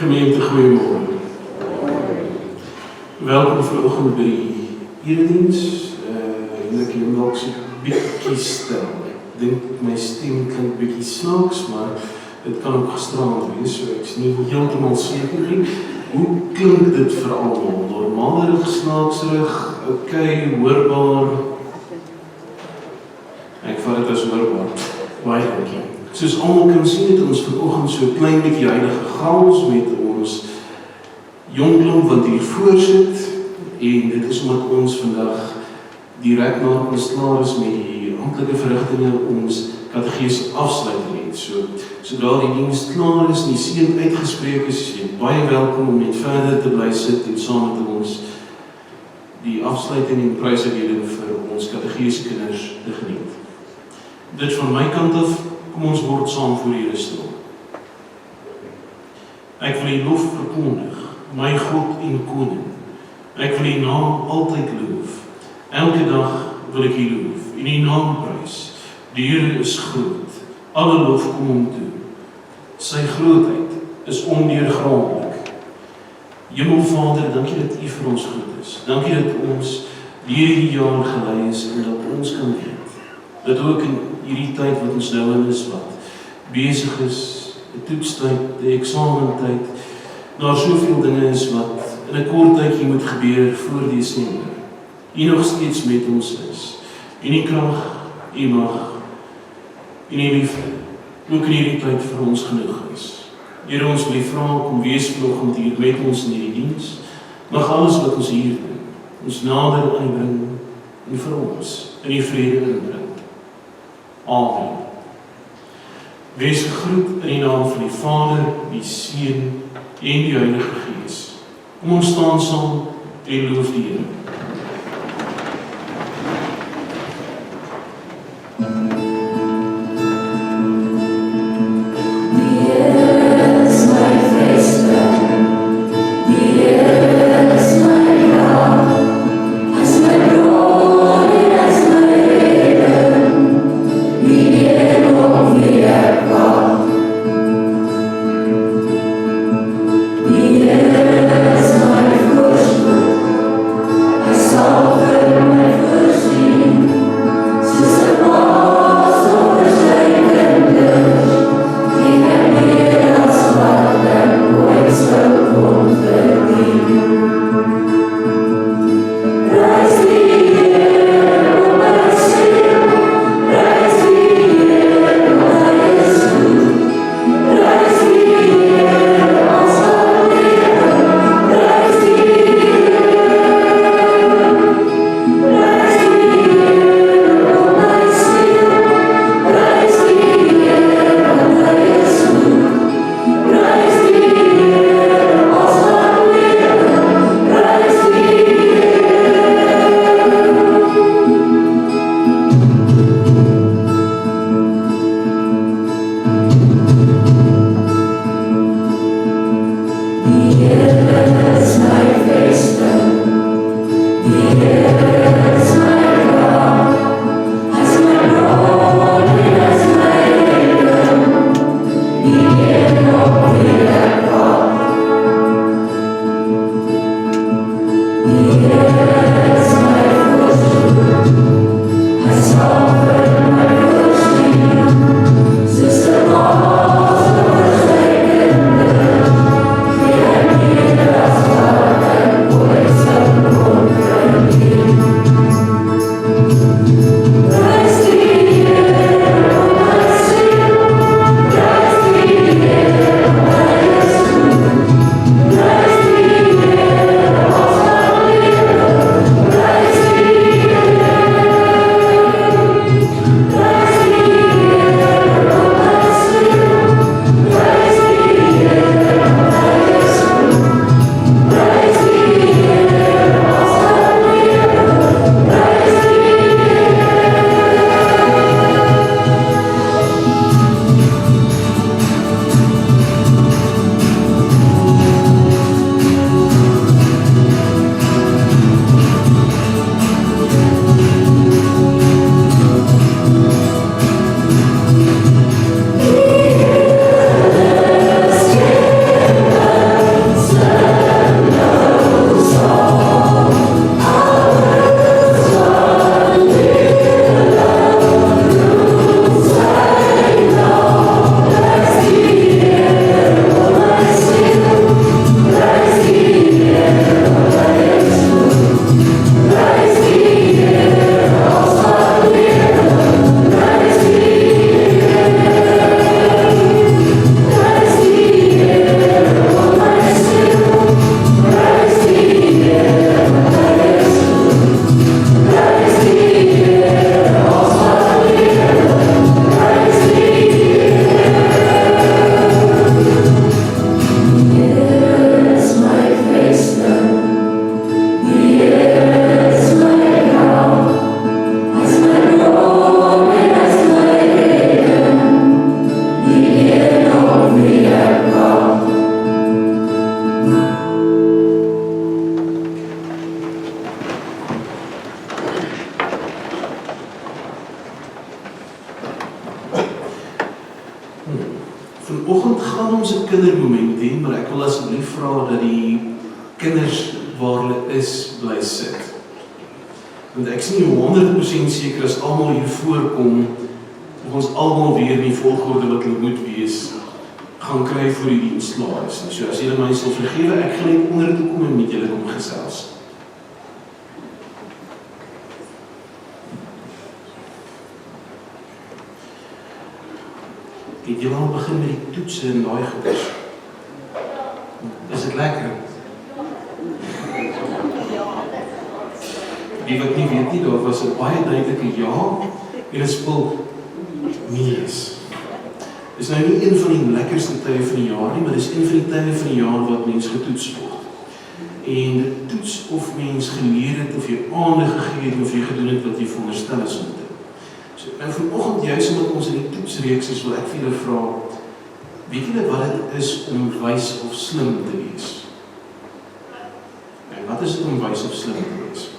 Gemeente, goeiemorgen. Welkom vanoggend by die erediens. Ek het dalk so 'n bietjie stil. Ek dink my stem klink bietjie snaaks, maar dit kan ook gisterand wees, so ek is nie heeltemal seker nie. Hoe klink dit vir almal? Normalerig, snaakserig, okay, hoorbaar? Ek vat dit as hoorbaar. Baie dankie. Soos almal kan sien, het ons vanoggend so 'n klein bietjie heilige chaos met ons jongklomp wat hier voorsit, en dit is omdat ons vandag direk na ons klaar is met die amptelike verrigtinge ons katedrese afsluiting het. Sodra die diens klaar is en die seën uitgespreek is, jy baie welkom om net verder te bly sit en saam met ons die afsluiting en prysuitdeling vir ons katedrese kinders te geniet. Dit van my kant af, kom ons word saam voor Here stil. Ek wil U lof verkondig, my God en Koning. Ek wil U naam altyd loof. Elke dag wil ek U loof en U naam prys. Die Here is groot. Alle lof kom hom toe. Sy grootheid is ondeurgrondelik. Hemelvader, dankie dat U vir ons goed is. Dankie dat ons hierdie jaar gelei is en dat ons kan weet dat ook in hierdie tyd wat ons nou in is, wat besig is, 'n toetstyd, 'n eksamentyd, daar soveel dinge is wat in 'n kort tydjie moet gebeur voor Desember. U nog steeds met ons is. En U krag, U mag, en U liefde, ook in hierdie tyd vir ons genoeg is. Here, ons wil U vra, kom wees vanoggend hier met ons in hierdie diens. Mag alles wat ons hier doen, ons nader aan U bring en vir ons in U vrede inbring. Amen. Wees gegroet in die naam van die Vader, die Seun en die Heilige Gees. Kom ons staan saam en loof die Here. Vanoggend gaan ons 'n kindermoment hê, maar ek wil asseblief vra dat die kinders waar hulle is, bly sit. Want ek is nie 100% seker as almal hier voorkom, of ons almal weer in die volgorde wat hulle moet wees, gaan kry voor die diens klaar is. So as julle my sal vergewe, ek gaan net onder toe kom en met julle kom gesels. Het julle al begin met die toetse en daai goeders? Is dit lekker? Die wat nie weet nie, daar was 'n baie duidelike ja en 'n spul nee is. Dis nou nie een van die lekkerste tye van die jaar nie, maar dis een van die tye van die jaar wat mens getoets word. En dit toets of mens geleer het, of jy aandag gegee het, of jy gedoen het wat jy veronderstel is om te doen. So, nou vanoggend juist omdat ons in die toetsreeks is, wil ek vir julle vra, weet julle wat dit is om wys of slim te wees? En wat is dit om wys of slim te wees?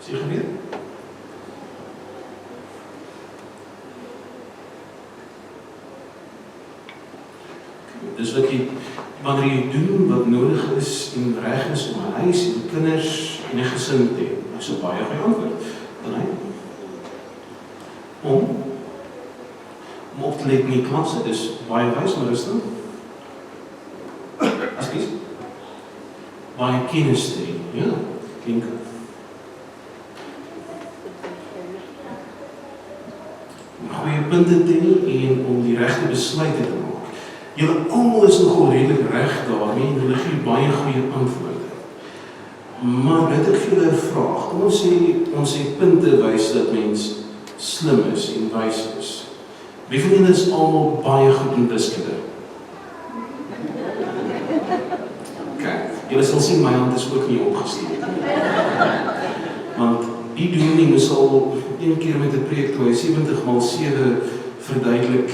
Is jy geweet? Dis wat jy, wanneer jy doen wat nodig is en reg is om 'n huis en kinders en 'n gesin te hê. Dis 'n baie goeie antwoord. Om op te let in die klasse, dis baie wys, maar rustig. Ekskuus. Baie kennis te hê, ja, klink. Goeie punte te hê en om die regte besluite te maak. Julle almal is nogal redelik reg daarmee en julle gee baie goeie antwoorde. Maar dit ek vir julle 'n vraag. Ons sê punte wys dat mens slim is en wys is. Wie van julle is almal baie goed in wiskunde? Kyk, julle sal sien my hand is ook nie opgesteek. Want die dominee moes al een keer met 'n preek toe hy 70x7 verduidelik,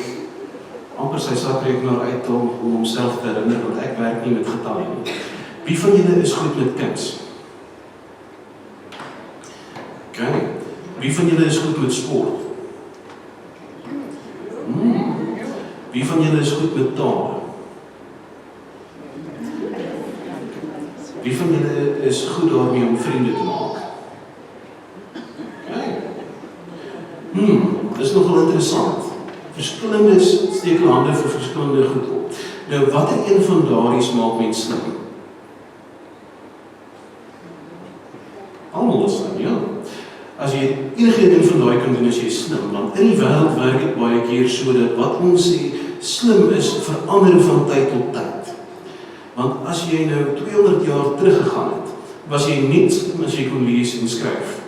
amper sy sakrekenaar uithaal om homself te herinner, want ek werk nie met getalle nie. Wie van julle is goed met kuns? Okay. Wie van julle is goed met sport? Wie van julle is goed met tale? Wie van julle is goed daarmee om vriende te maak? Dis nogal interessant. Verskillendes steek hulle hande vir verskillende goed op. Nou, watter een van daardie maak mens slim? Almal is slim, ja. As jy enige een van daai kan doen, is jy slim, want in die wêreld werk dit baie keer so dat wat ons sê slim is, verander van tyd tot tyd. Want as jy nou 200 jaar teruggegaan het, was jy net slim as jy kon lees en skryf.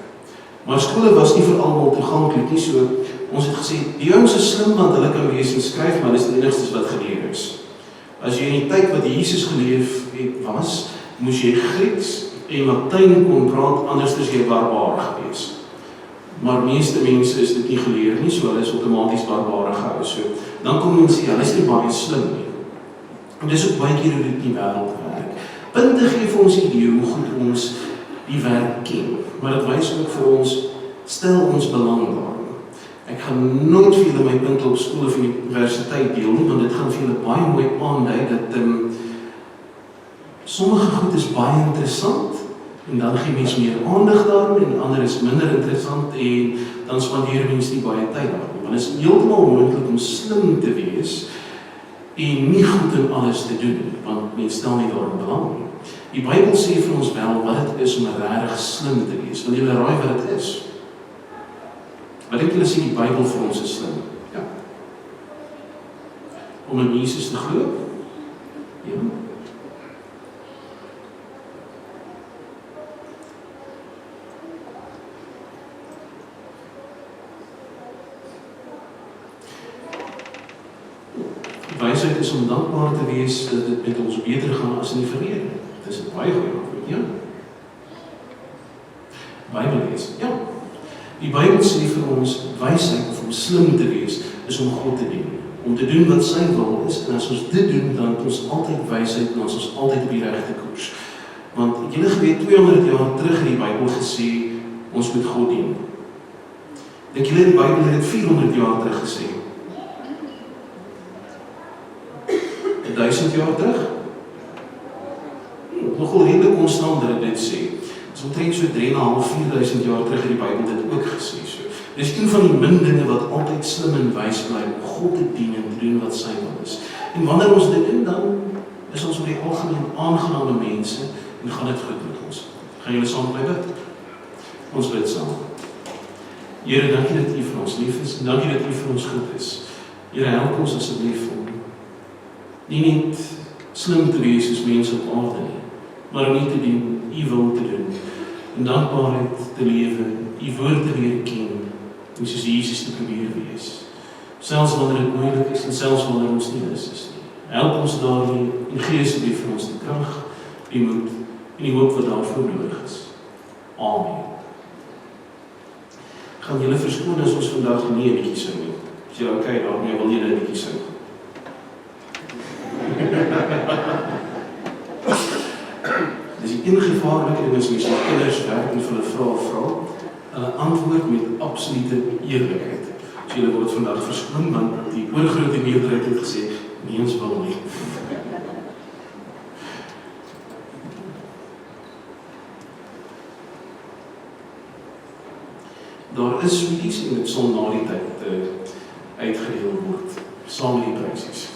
Maar skole was nie vir almal toeganklik nie, so ons het gesê, die ouens is slim want hulle kan lees en skryf, maar dis die enigstes wat geleer is. As jy in die tyd wat Jesus geleef het was, moes jy Grieks en Latyn kon praat, anders is jy barbaar gewees. Maar meeste mense is dit nie geleer nie, so hulle is outomaties barbaar gehou. So, dan kom mense sê, hulle is nie baie slim nie. En dis ook baie keer hoe dit in die wêreld werk. Punte gee vir ons idee hoe goed ons die werk ken, maar dit wys ook vir ons, stel ons belang daarin. Ek gaan nooit vir julle my punte op skool of universiteit deel nie, want dit gaan vir julle baie mooi aandui dat sommige goed is baie interessant, en dan gee mens meer aandag daarin, en ander is minder interessant, en dan spandeer mens nie baie tyd daarin. Want dit is heeltemal moontlik om slim te wees, en nie goed in alles te doen, want mens stel nie daarin belang nie. Die Bybel sê vir ons wel wat dit is om regtig slim te wees. Wil julle raai wat dit is? Wat dink julle sê die Bybel vir ons is slim? Ja. Om in Jesus te glo? Ja. Wysheid is om dankbaar te wees dat dit met ons beter gaan as in die verlede. Dit is 'n baie goeie antwoord, ja. Bybel lees, ja. Die Bybel sê vir ons, wysheid of om slim te wees, is om God te dien. Om te doen wat sy wil is, en as ons dit doen, dan het ons altyd wysheid, en ons altyd op die regte koers. Want julle geweet, 200 jaar terug in die Bybel gesê, Ons moet God dien. Dink julle die Bybel het 400 jaar terug gesê? 1000 jaar terug? Nogal redelijk konstant dat dit sê. Dis omtrent so 3.500-4.000 jaar terug in die Bybel dit ook gesê. So, dis een van die min dinge wat altyd slim en wys bly om God te dien en te doen wat sy wil is. En wanneer ons dit doen, dan is ons oor die algemeen aangename mense en gaan dit goed met ons. Gaan julle saam bly bid? Ons bid saam. Here, dankie dat U vir ons lief is en dankie dat U vir ons goed is. Here, help ons asseblief om nie net slim te wees as mense op aarde nie, maar om nie te doen, U wil te doen, en dankbaarheid te lewe, U woord te leer ken, en soos Jesus te probeer wees. Selfs wanneer dit moeilik is, en selfs wanneer ons nie is nie. Help ons daarmee, en gee asseblief vir ons die krag, die moed, en die hoop wat daarvoor nodig is. Amen. Gaan julle verskoon as ons vandag nie 'n liedjie sing nie. As jy okay daarmee wil jy 'n liedjie sing. Dis die een gevaarlike ding as mens met kinders werk en vir hulle vra, hulle antwoord met absolute eerlikheid. So julle word vandag verskoon, want die oorgrote meerderheid het gesê, nie ons wil nie. Daar is iets en dit sal na die tyd uitgedeel word, saam met die prysies.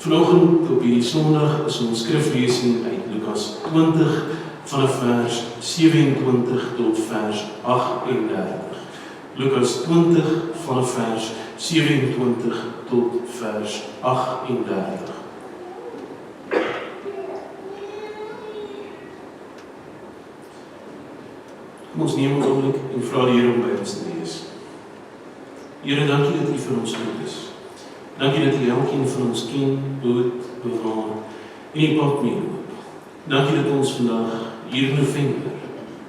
Vanoggend op hierdie Sondag is ons skriflesing uit Lukas 20 vanaf vers 27 tot vers 38. Lukas 20 vanaf vers 27 tot vers 38. Kom ons neem 'n oomblik en vra die Here om by ons te wees. Here, dankie dat U vir ons goed is. Dankie dat U elkeen van ons ken, behoed, bewaar en die pad meeloop. Dankie dat ons vandag hier in November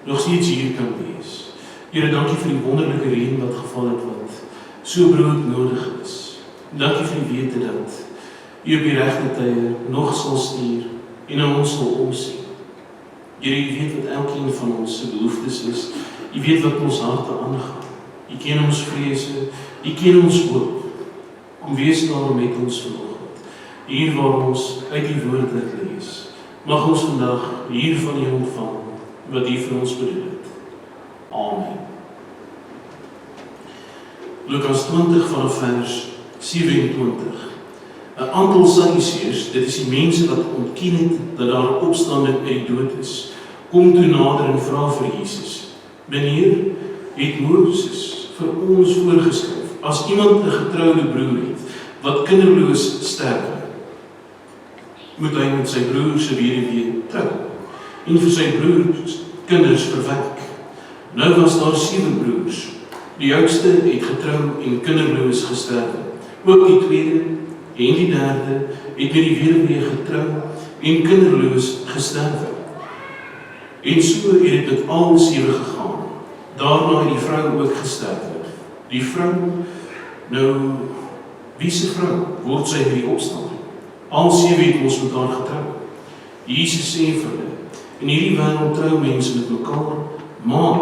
nog steeds hier kan wees. Here, dankie vir die wonderlike reën wat geval het wat so broodnodig is. Dankie vir die wete dat U op die regte tye nog sal stuur en na ons sal omsien. Here, U weet wat elkeen van ons se behoeftes is. U weet wat ons harte aangaan. U ken ons vrese, U ken ons hoop. Kom wees daar met ons vanoggend. Hier waar ons uit die woord lees, mag ons vandag hier van U ontvang wat U vir ons bedoel het. Amen. Lukas 20 vanaf vers 27. 'n aantal Sadduseërs, dit is die mense wat ontken het dat daar 'n opstanding uit die dood is, kom toe nader en vra vir Jesus: Meneer, het Moses vir ons voorgeskryf, as iemand 'n getroude broer het, wat kinderloos sterf, moet hy met sy broer se weduwee trou, en vir sy broers kinders verwek. Nou was daar 7 broers. Die oudste het getrou en kinderloos gesterf. Ook die tweede en die derde het met die weduwee getrou en kinderloos gesterf. En so het dit met al 7 gegaan. Daarna het die vrou ook gesterf. Die vrou, nou, wie se vrou word sy by die opstanding? Al 7 het ons met haar getrou. Jesus sê vir hulle, in hierdie wêreld trou mense met mekaar, maar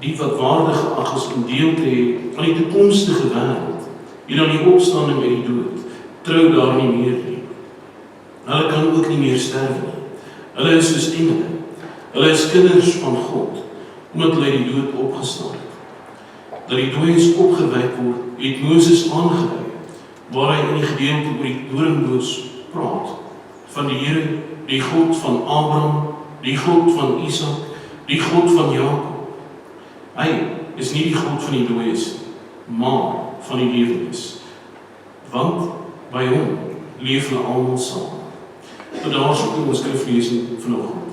die wat waardig geag is om deel te hê aan die toekomstige wêreld en aan die opstanding uit die dood, trou daar nie meer nie. Hulle kan ook nie meer sterf nie. Hulle is soos engele. Hulle is kinders van God, omdat hulle die dood opgestaan het. Dat die dooies opgewek word, het Moses aangedui, waar hy in die gedeelte oor die doringboos praat, van die Here, die God van Abraham, die God van Isak, die God van Jakob. Hy is nie die God van die dooies, maar van die lewendes. Want by hom leef hulle almal saam. Tot daar so kom ons skriflesing vanoggend.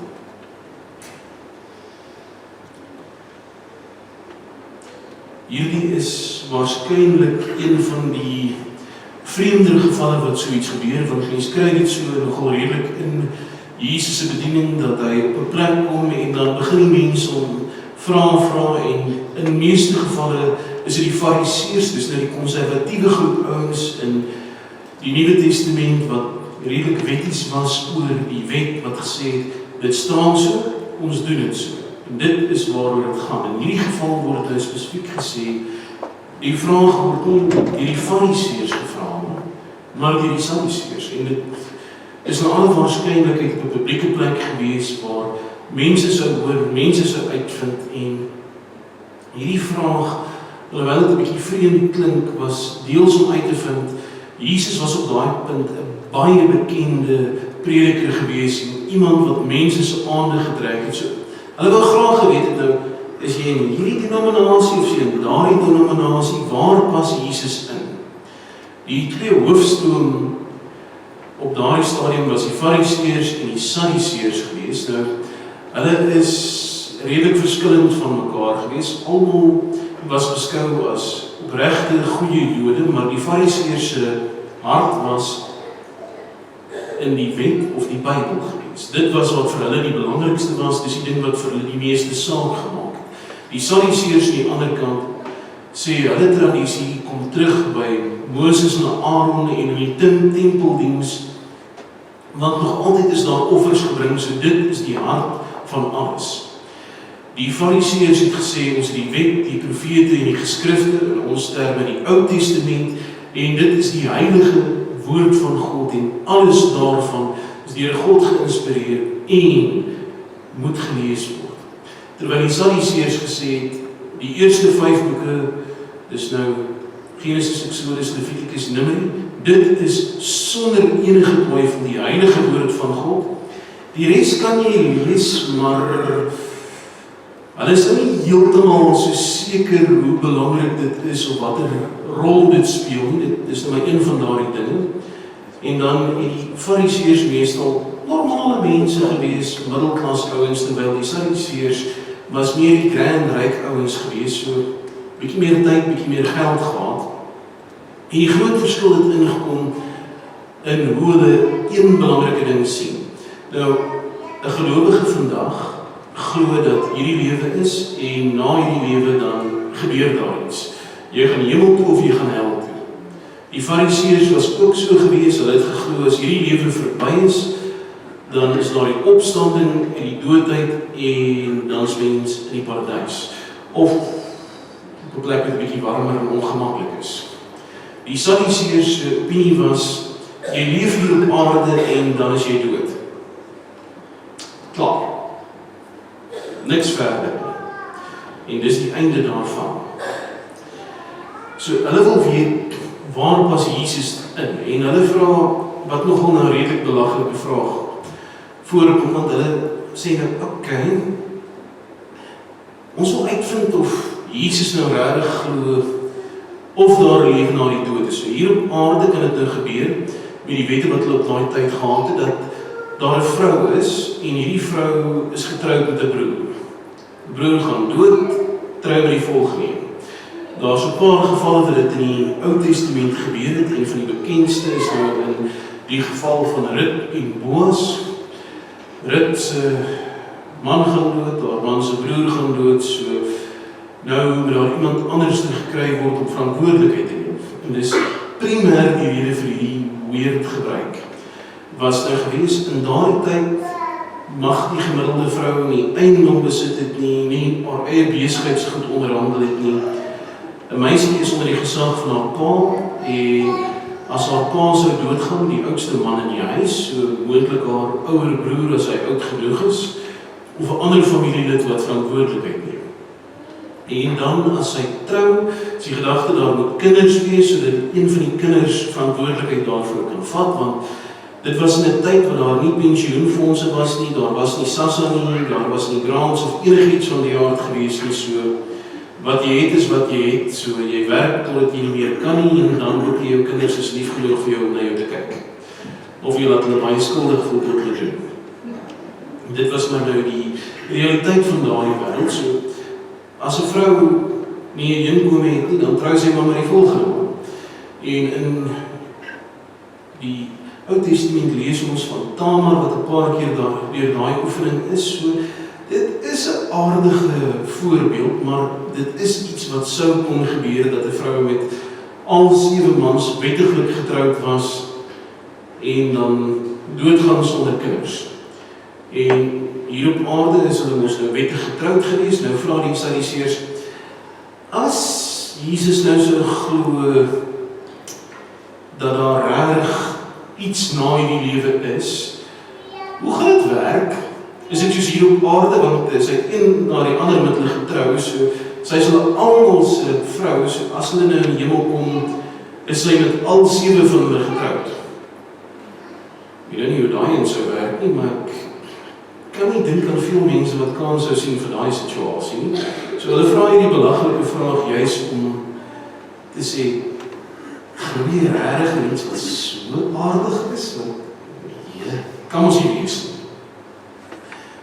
Hierdie is waarskynlik een van die vreemder gevalle wat so iets gebeur, want mens kry dit so nogal redelik in Jesus se bediening, dat hy op 'n plek kom en dan begin die mense om vra en in meeste gevalle is dit die Fariseërs, dis nou die konservatiewe groep ouens in die Nuwe Testament wat redelik wetties was oor die wet wat gesê het, dit staan so, ons doen dit so. En dit is waaroor dit gaan. In hierdie geval word dit spesifiek gesê, die vraag word nie deur die Fariseërs gevra nie, maar deur die Sadduseërs. En dit is na alle waarskynlikheid op 'n publieke plek gewees waar mense sou hoor, mense sou uitvind en hierdie vraag, alhoewel dit 'n bietjie vreemd klink, was deels om uit te vind. Jesus was op daai punt 'n baie bekende prediker gewees en iemand wat mense se aandag getrek het. So, hulle wou graag geweet het nou, is jy in hierdie denominasie of is jy in daardie denominasie, waar pas Jesus in? Die twee hoofstroom op daardie stadium was die Fariseërs en die Sadduseërs gewees. Nou, hulle is redelik verskillend van mekaar gewees. Almal was beskou as opregte, goeie Jode, maar die Fariseërs se hart was in die wet of die Bybel gewees. Dit was wat vir hulle die belangrikste was, dis die ding wat vir hulle die meeste saak gemaak het. Die Sadduseërs aan die ander kant sê hulle tradisie kom terug by Moses en Aaron en in die tempeldiens, want nog altyd is daar offers gebring, so dit is die hart van alles. Die Fariseërs het gesê, ons het die wet, die profete en die geskrifte, in ons terme die Ou Testament, en dit is die heilige woord van God, en alles daarvan is deur God geïnspireer en moet gelees word. Terwyl die Sadduseërs gesê het, die eerste 5 boeke, dis nou Genesis, Exodus, Levitikus, Numeri, dit is sonder enige twyfel die heilige woord van God. Die res kan jy lees, maar hulle is nie heeltemal so seker hoe belangrik dit is of watter rol dit speel nie. Dit is nou maar een van daardie dinge. En dan het die Fariseërs meestal normale mense gewees, middelklas ouens, terwyl die Sadduseërs was meer die grand ryk ouens gewees, so bietjie meer tyd, bietjie meer geld gehad. En die groot verskil het ingekom in hoe hulle een belangrike ding sien. Nou, 'n gelowige vandag glo dat hierdie lewe is en na hierdie lewe dan gebeur daar iets. Jy gaan hemel toe of jy gaan hel toe. Die Fariseërs was ook so gewees, hulle het geglo as hierdie lewe verby is, dan is daar die opstanding en die doodheid en dan is mens in die paradys. Of op 'n plek wat 'n bietjie warmer en ongemaklik is. Die Sadduseërs se opinie was, jy leef hier op aarde en dan is jy dood. Klaar. Niks verder. En dis die einde daarvan. So, hulle wil weet, waar pas Jesus in? En hulle vra, wat nogal nou redelik belaglike vraag voorkom, want hulle sê nou, okay, ons wil uitvind of Jesus nou regtig glo, of daar lewe na die dood is. So hier op aarde kan dit nou gebeur, met die wette wat hulle op daai tyd gehad het, dat daar 'n vrou is, en hierdie vrou is getroud met 'n broer. Die broer gaan dood, trou met die volgende een. Daar is 'n paar gevalle wat dit in die Ou Testament gebeur het, en van die bekendste is nou in die geval van Rut en Boas. Rut se man gaan dood, haar man se broer gaan dood, so nou moet daar iemand anders gekry word om verantwoordelikheid te neem. En dis primêr die rede vir die weird gebruik. Was nou gewees, in daardie tyd mag die gemiddelde vrou nie eiendom besit het nie haar eie besigheidsgoed onderhandel het nie. 'n Meisie is onder die gesag van haar pa, en as haar pa sou doodgaan, die oudste man in die huis, so moontlik haar ouer broer as hy oud genoeg is, of 'n ander familielid wat verantwoordelikheid neem. En dan as sy trou, is die gedagte daar moet kinders wees, sodat een van die kinders verantwoordelikheid daarvoor kan vat, want dit was in 'n tyd waar daar nie pensioenfondse was nie, daar was nie SASSA nie, daar was nie grants of enigiets van die aard gewees nie, so wat jy het is wat jy het, so jy werk totdat jy nie meer kan nie, en dan moet jy jou kinders is lief genoeg vir jou om na jou te kyk. Of jy laat hulle baie skuldig voel tot hulle doen. Dit was maar nou die realiteit van daardie wêreld, so as 'n vrou nie 'n inkomen het nie, dan trou sy maar met die volgende. En in die Ou Testament lees ons van Tamar, wat 'n paar keer deur daai oefening is, so dit is 'n aardige voorbeeld, maar dit is iets wat sou kon gebeur, dat 'n vrou met al 7 mans wettiglik getroud was, en dan doodgaan sonder kinders. En hier op aarde is hulle mos nou wettig getroud gewees. Nou vra die Sadduseërs, as Jesus nou so glo dat daar reg iets na hierdie lewe is, hoe gaan dit werk? Is dit soos hier op aarde, want sy het een na die ander met hulle getrou, so sy is hulle almal se vrou, so as hulle nou in die hemel kom, is sy met al 7 van hulle getroud. Ek weet nie hoe daai een sou werk nie, maar ek kan nie dink aan veel mense wat kans sou sien vir daai situasie nie. So hulle vra hierdie belaglike vraag juis om te sê, glo jy regtig mens wat so aardig is? Want nee, kan ons nie wees nie.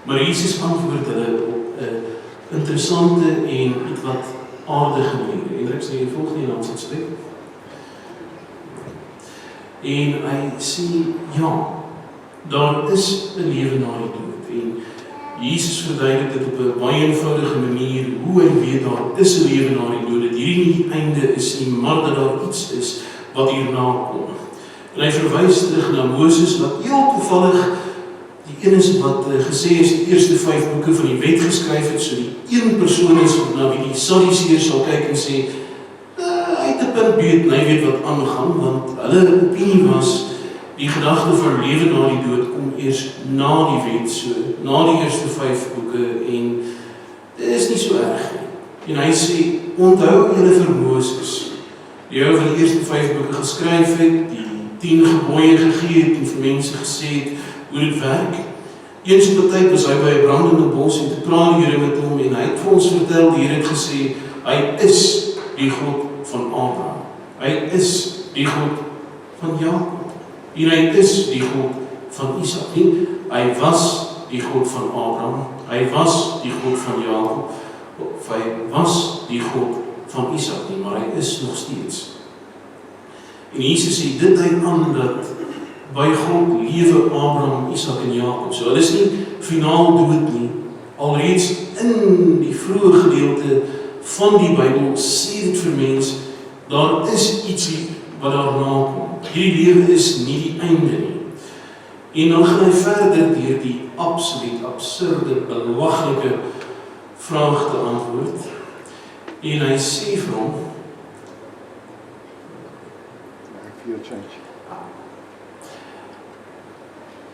Maar Jesus antwoord hulle op 'n interessante en ietwat aardige manier. En ek sê die volgende in ons gesprek. En hy sê, ja, daar is 'n lewe na die dood. En Jesus verduidelik dit op 'n baie eenvoudige manier, hoe hy weet daar is 'n lewe na die dood. Dat hierdie nie die einde is nie, maar dat daar iets is wat hierna kom. En hy verwys terug na Moses, wat heel toevallig die een is wat gesê is, die eerste 5 boeke van die wet geskryf het, so die een persoon is na wie die Sadduseërs sal kyk en sê, hy het 'n punt beet, en hy weet wat aangaan, want hulle opinie was, die gedagte van lewe na die dood kom eers na die wet, so na die eerste 5 boeke, en dit is nie so erg nie. En hy sê, onthou julle vir Moses, die ou van die eerste 5 boeke geskryf het, die 10 gebooie gegee het, en vir mense gesê het, hoe dit werk. Eens op 'n tyd was hy by 'n brandende bos en toe praat die Here met hom en hy het vir ons vertel, die Here het gesê, hy is die God van Abraham. Hy is die God van Jakob. En hy is die God van Isak. Nie, hy was die God van Abraham. Hy was die God van Jakob. Of hy was die God van Isak nie, maar hy is nog steeds. En Jesus sê, dit dui aan dat by God lewe Abraham, Isak en Jakob. So hulle is nie finaal dood nie. Alreeds in die vroeë gedeelte van die Bybel sê dit vir mens, daar is ietsie wat daarna kom. Hierdie lewe is nie die einde nie. En dan gaan hy verder deur die absoluut absurde, belaglike vraag te antwoord. En hy sê vir hom,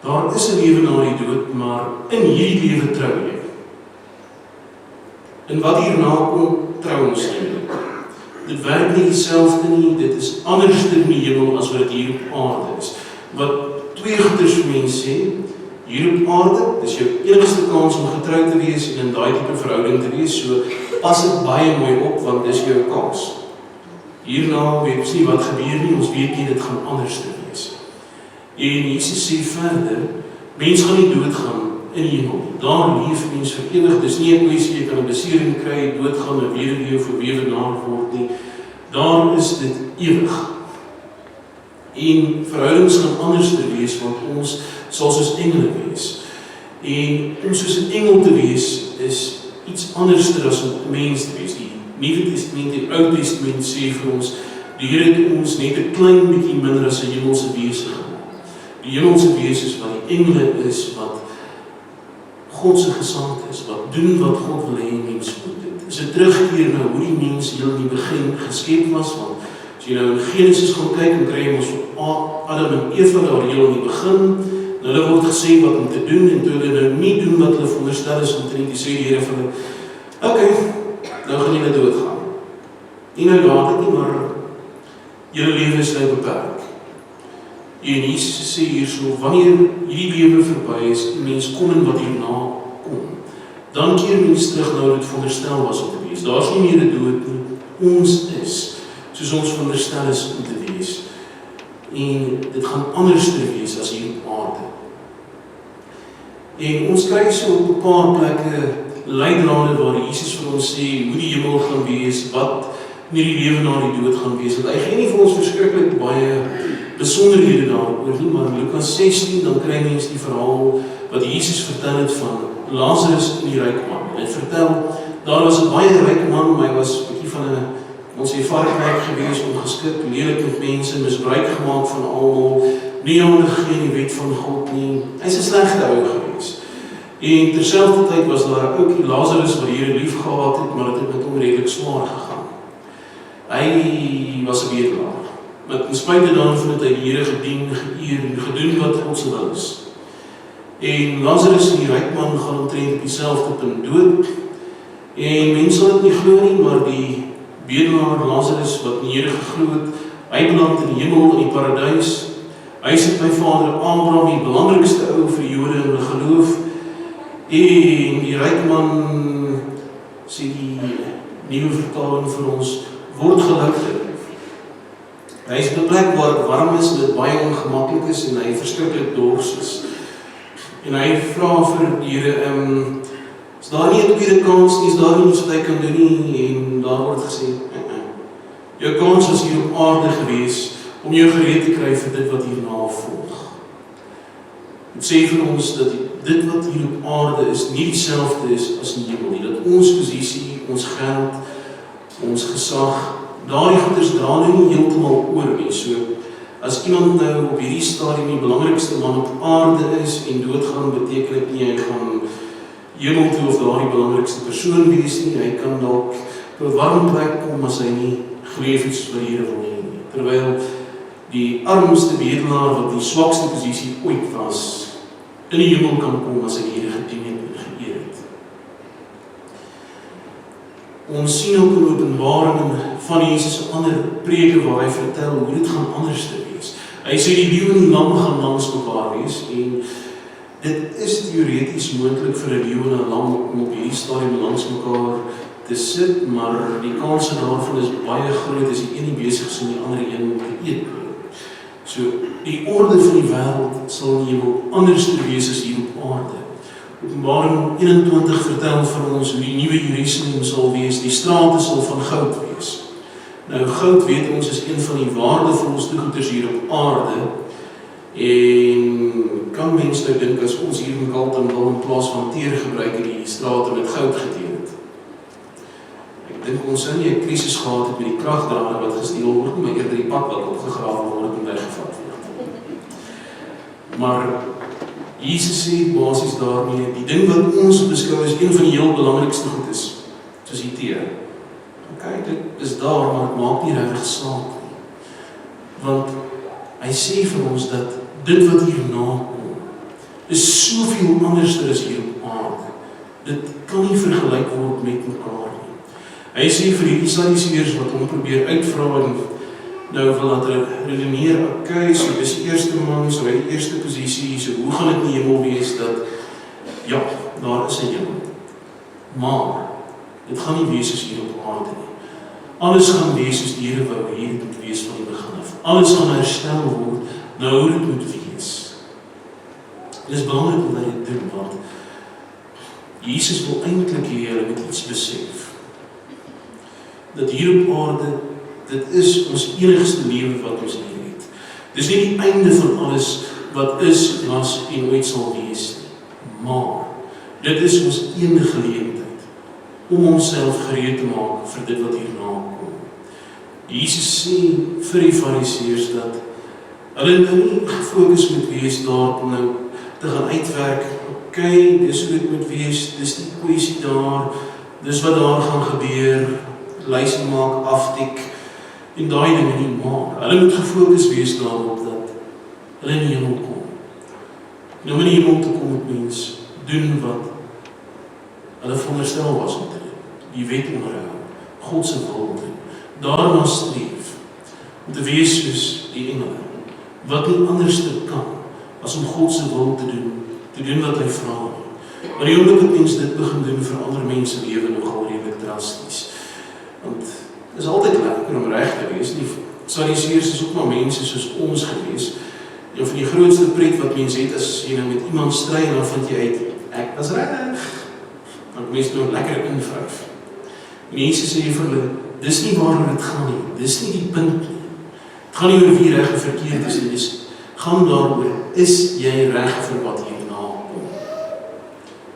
daar is 'n lewe na die dood, maar in hierdie lewe trou jy. En wat hierna kom, trou ons nie. Dit werk nie dieselfde nie, dit is anders in die hemel as wat dit hier op aarde is. Wat 2 goeders vir mense sê, hier op aarde, dis jou enigste kans om getrou te wees en in daai tipe verhouding te wees, so pas dit baie mooi op, want dis jou kans. Hierna weet ons nie wat gebeur nie, ons weet nie, dit gaan anders te wees. En Jesus sê verder, mens gaan nie doodgaan in die hemel. Daar leef mens vir ewig. Dis nie 'n kwessie, jy kan 'n besering kry, doodgaan en weer leef of weer word nie. Daar is dit ewig. En verhoudings gaan anders te wees, want ons sal soos engele wees. En om soos 'n engel te wees, is iets anders as om 'n mens te wees. Die Nuwe Testament en Ou Testament sê vir ons, die Here het ons net 'n klein bietjie minder as 'n hemelse wese gemaak. Die hemelse wese is wat die engele is, wat God se gesaand is, wat doen wat God wil hê mens moet doen. Dis 'n terugkeer na hoe die mens heel in die begin geskep was, want as jy nou in Genesis gaan kyk, dan kry jy ons Adam en Eva daar heel in die begin, en hulle word gesê wat om te doen, en toe hulle nou nie doen wat hulle veronderstel is om te doen, die sê die Here vir hulle, okay, nou gaan julle doodgaan. Nie nou laat dit nie, maar julle lewe is nou beperk. En Jesus sê hierso, wanneer hierdie lewe verby is, en mens kom in wat hierna kom, dan keer mens terug na wat dit veronderstel was om te wees. Daar is nie meer 'n dood nie, ons is soos ons veronderstel is om te wees. En dit gaan anders te wees as hier op aarde. En ons kry so op 'n paar plekke leidrade waar Jesus vir ons sê hoe die hemel gaan wees, wat nie die lewe na die dood gaan wees. Want hy gee nie vir ons verskriklik baie besonderhede daaroor nie, maar in Lukas 16 dan kry mens die verhaal wat Jesus vertel het van Lazarus en die ryk man. Hy vertel, daar was 'n baie ryk man, maar hy was 'n bietjie van 'n, ons sê varkryk gewees, ongeskik, lelik met mense, misbruik gemaak van almal, nie ondergee in die wet van God nie. Hy's 'n slegte ou gewees. En terselfdertyd was daar 'n ouetjie Lazarus wat die Here lief gehad het, maar dit het met hom redelik swaar gegaan. Hy was 'n bedelaar, maar ten spyte daarvan het hy die Here gedien, geëer en gedoen wat God se wil is. En Lazarus en die ryk man gaan omtrent op dieselfde punt dood. En mense sal dit nie glo nie, maar die bedelaar Lazarus wat in die Here geglo het, hy beland in die hemel, in die paradys. Hy sit by Vader Abraham, die belangrikste ou vir die Jode in hulle geloof. En die ryk man, sê die nuwe vertaling vir ons, word gelukkig. Hy is op 'n plek waar dit warm is en dit baie ongemaklik is en hy verskriklik dors is. En hy vra vir die Here, is daar nie 'n tweede kans nie, is daar nie iets wat hy kan doen nie? En daar word gesê, jou kans is hier op aarde gewees om jou gereed te kry vir dit wat hierna volg. Het sê vir ons dat dit wat hier op aarde is, nie dieselfde is as in die hemel nie. Dat ons posisie, ons geld, ons gesag, daardie goeders dra nou nie heeltemal oor nie. So, as iemand nou op hierdie stadium die belangrikste man op aarde is en doodgaan, beteken dit nie hy gaan hemel toe of daardie belangrikste persoon wees nie. Hy kan dalk op 'n warm plek kom as hy nie geleef het soos wat die Here wil hê nie. Terwyl die armste bedelaar wat die swakste posisie ooit was, in die hemel kan kom as hy die Here gedien het en geëer het. Ons sien ook in Openbaring van Jesus se ander preke waar hy vertel hoe dit gaan anders te wees. Hy sê die leeu en die lam gaan langs mekaar wees en dit is teoreties moontlik vir 'n leeu en 'n lam om op hierdie stadium langs mekaar te sit, maar die kanse daarvan is baie groot as die een nie besig is om die ander een te eet. So, die orde van die wêreld sal nie anders te wees as hier op aarde. Openbaring 21 vertel vir ons hoe die nuwe Jerusalem sal wees, die strate sal van goud wees. Nou, goud weet ons is een van die waardevolste goeders hier op aarde, en kan mens nou dink as ons hier in Kaltenwil in plaas van teer gebruik en die strate met goud geteer het. Ek dink ons sou nie 'n krisis gehad het met die kragdrade wat gesteel word, maar eerder die pad wat opgegrawe word en weggevat word. Maar Jesus sê basies daarmee, die ding wat ons beskou as een van die heel belangrikste goed is, soos die teer. Kyk, dit is daar, maar het maak nie regtig saak nie. Want hy sê vir ons dat dit wat hierna kom, is soveel anderster as hier op aarde. Dit kan nie vergelyk word met mekaar nie. Hy sê vir die Sadduseërs wat hom probeer uitvra en nou wil dat hulle redeneer, okay, so dis die eerste man, so hy die eerste posisie, so hoe gaan dit in die hemel wees dat, ja, daar is 'n hemel. Maar, dit gaan nie wees soos hier op aarde nie. Alles gaan wees soos die Here wou hê dit moet wees van die begin af. Alles gaan herstel word, nou hoe dit moet wees. Dit is belangrik om dit te doen, want Jesus wil eintlik hê hulle moet iets besef. Dat hier op aarde, dit is ons enigste lewe wat ons hier het. Dit is nie die einde van alles wat is, was en ooit sal wees nie. Maar, dit is ons enige geleentheid om onsself gereed te maak vir dit wat hierna kom. Jesus sê vir die Fariseërs dat hulle nou nie gefokus moet wees daarop om nou te gaan uitwerk, okay, dis hoe dit moet wees, dis die kwessie daar, dis wat daar gaan gebeur, lysie maak, aftik, en daai dinge nie, maar hulle moet gefokus wees daarop dat hulle in die hemel kom. Nou in die hemel te kom met mens, doen wat hulle veronderstel was om te doen, die wet onderhou, God se wil doen, daarna streef, om te wees soos die engele, wat nie anders te kan, as om God se wil te doen wat hy vra. Maar die oomblik dat mens dit begin doen, verander mense lewe nogal redelik drasties. Want het is altyd lekker om reg te wees. Die Sadduseërs is ook maar mense soos ons gewees. En van die grootste pret wat mens het, as jy nou met iemand stry en dan vind jy uit, ek was reg. Dan mens nou lekker invryf. Mense sê vir hulle, dis nie waaroor dit gaan nie, dis nie die punt nie. Het gaan nie oor wie reg of verkeerd is nie, dis gaan daaroor, is jy reg vir wat hierna kom?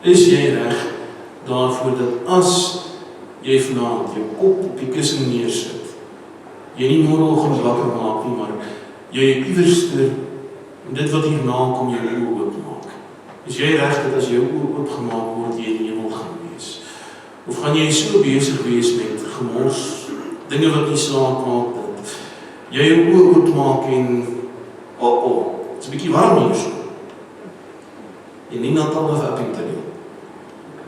Is jy reg daarvoor dat as jy vanaand jou kop op die kussing neersit, jy nie môreoggend wakker maak nie, maar jy iewerster, en dit wat hierna kom jou oë oopmaak. Is jy reg dat as jou oë oopgemaak word, jy in die hemel gaan wees? Of gaan jy so besig wees met gemors, dinge wat nie saak maak, dat jy jou oë oopmaak en, het is 'n bietjie warm hier so. En nie net al of Appington nie.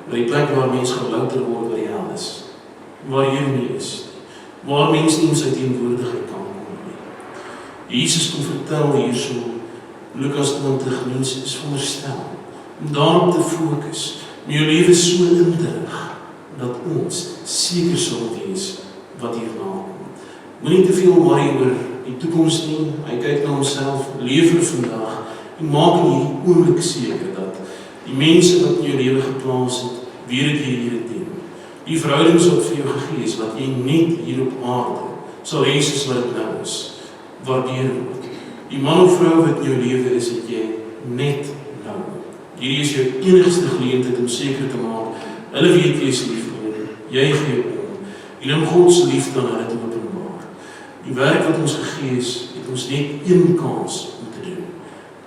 Maar die plek waar mens gelouter word by die hel is, waar jy nie is, waar mens nie in sy teenwoordigheid kan kom nie. Jesus kom vertel hierso, Lukas 20, mens is veronderstel om daarop te fokus, om jou lewe so in te rig, dat ons seker sal wees wat hierna kom. Moenie te veel worry oor die toekoms nie, hy kyk na homself, leef vir vandag, en maak in hierdie oomblik seker dat die mense wat in jou lewe geplaas het, weet dat jy hier dien. Die verhoudings wat vir jou gegee is, wat jy net hier op aarde, sal hê soos wat dit nou is, waardeer word. Die man of vrou wat in jou lewe is, het jy net nou. Hierdie is jou enigste geleentheid om seker te maak, hulle weet jy is lief vir hulle, jy gee om, en om God se liefde aan hulle te openbaar. Die werk wat ons gegee is, het ons net een kans om te doen.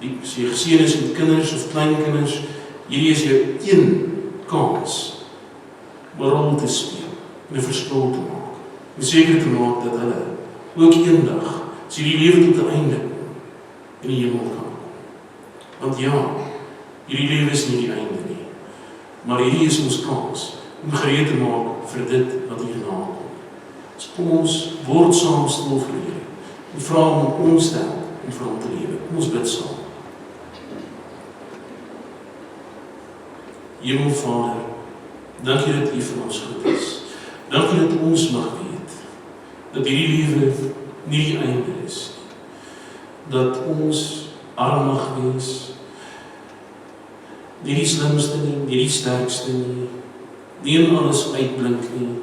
Die as jy geseën is met kinders of kleinkinders, hierdie is jou een kans om 'n rol te speel, en 'n verskil te maak, en seker te maak dat hulle ook eendag, as hierdie lewe tot 'n einde kom, in die hemel gaan. Want ja, hierdie lewe is nie die einde nie, maar hierdie is ons kans om gereed te maak vir dit wat hierna kom. Dus kom ons word saam stil vir die Here en vra hom om ons te help en vir hom te lewe. Kom ons bid saam. Hemelvader, dankie dat U vir ons goed is. Dankie dat ons mag weet dat hierdie lewe nie die einde is nie. Dat ons arm mag wees, nie die slimste nie, nie die sterkste nie in alles uitblink nie,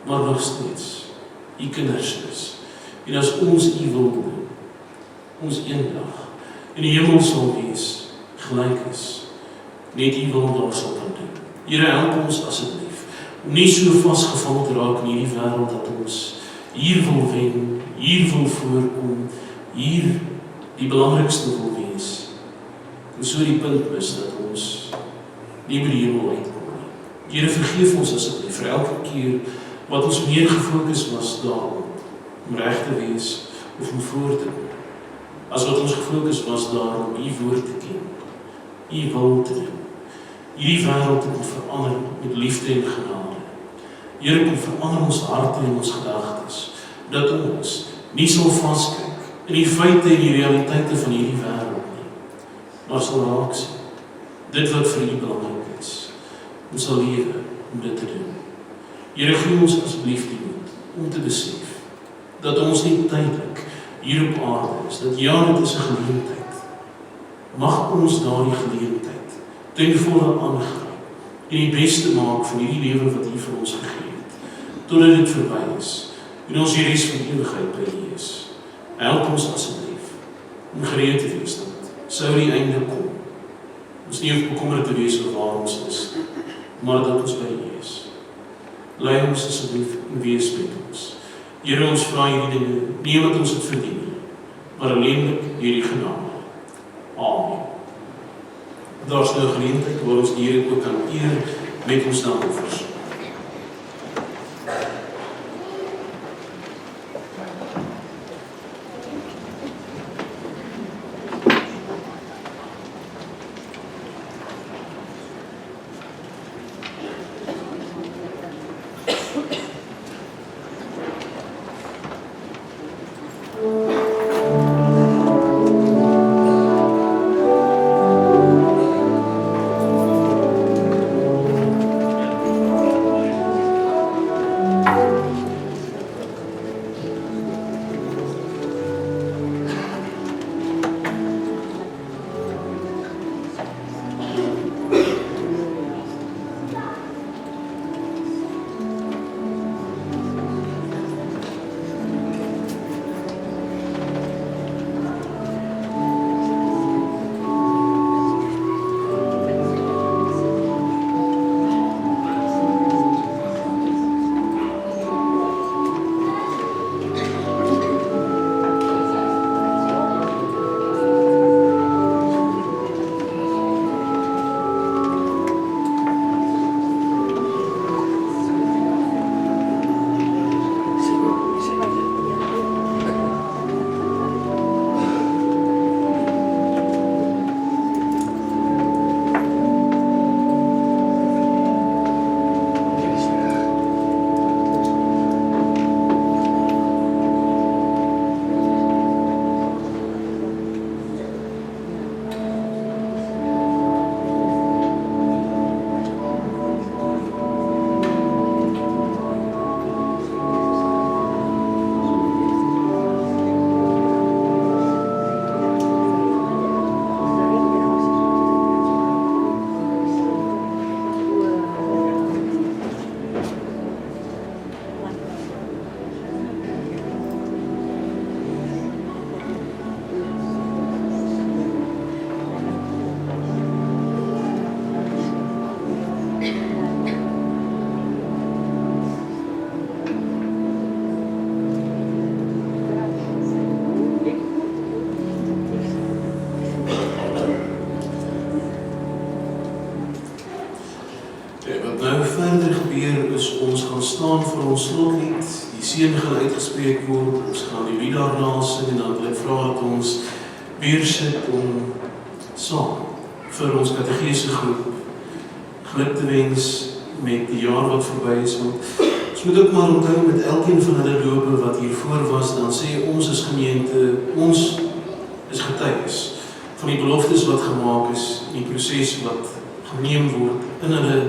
maar nog steeds U kinders is. En as ons U wil doen, ons eendag in die hemel sal wees, gelyk is, net U wil daar sal kan doen. Here, help ons asseblief, om nie so vasgevang te raak in hierdie wêreld dat ons hier wil wen, hier wil voorkom, hier die belangrikste wil wees. En so die punt is dat ons nie by die hemel uitkom nie. Here, vergeef ons asseblief vir elke keer wat ons meer gefokus was daarop, om reg te wees of om voor te kom, as wat ons gefokus was daarop U woord te ken, U wil te doen. Hierdie wêreld moet verander met liefde en genade. Here, kom verander ons harte en ons gedagtes, dat ons nie sal vaskyk in die feite en die realiteite van hierdie wêreld nie, maar sal raak sien dit wat vir U belangrik is. Ons sal lewe om dit te doen. Here, gee ons asseblief die moed om te besef dat ons nie tydelik hier op aarde is, dat ja, dit is 'n geleentheid. Mag ons daardie geleentheid ten volle aangryp en die beste maak van hierdie lewe wat U vir ons gegee het, totdat dit verby is en ons die res van ewigheid by U is. Help ons asseblief om gereed te wees dat sou die einde kom, ons nie hoef bekommerd te wees oor waar ons is, maar dat ons by U is. Lei ons asseblief en wees met ons. Here, ons vra hierdie dinge, nie wat ons het verdien nie, maar alleenlik hierdie genade. Amen. Daar is nou 'n geleentheid waar ons die Here ook kan eer met ons dankoffers. gaan staan vir ons slotlied, die seën gaan uitgespreek word, ons gaan die lied daarna sing en dan wil ek vra dat ons weer sit om saam vir ons kategese groep geluk te wens met die jaar wat verby is, want ons moet ook maar onthou met elkeen van hulle lope wat hiervoor was, dan sê ons as gemeente, ons is getuies van die beloftes wat gemaak is, en die proses wat geneem word in hulle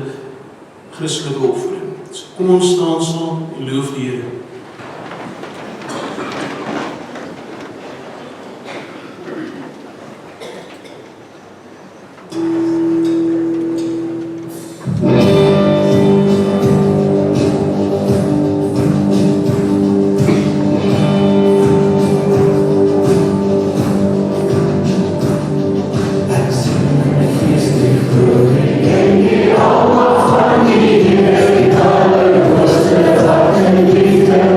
Christelike offering. So kom ons staan saam en loof die Here. Liefde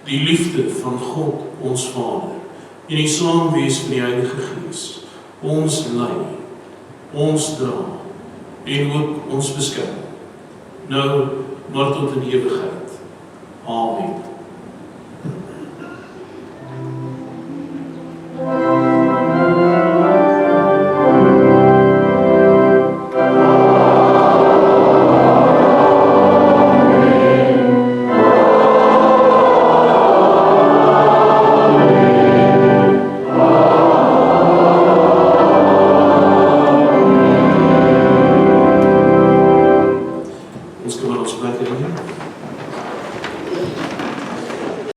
die liefde van God ons Vader en die saamwees van die Heilige Gees ons lei, ons dra en ook ons beskerm, nou maar tot in ewigheid. Amen. Ons kan maar ons plek neem.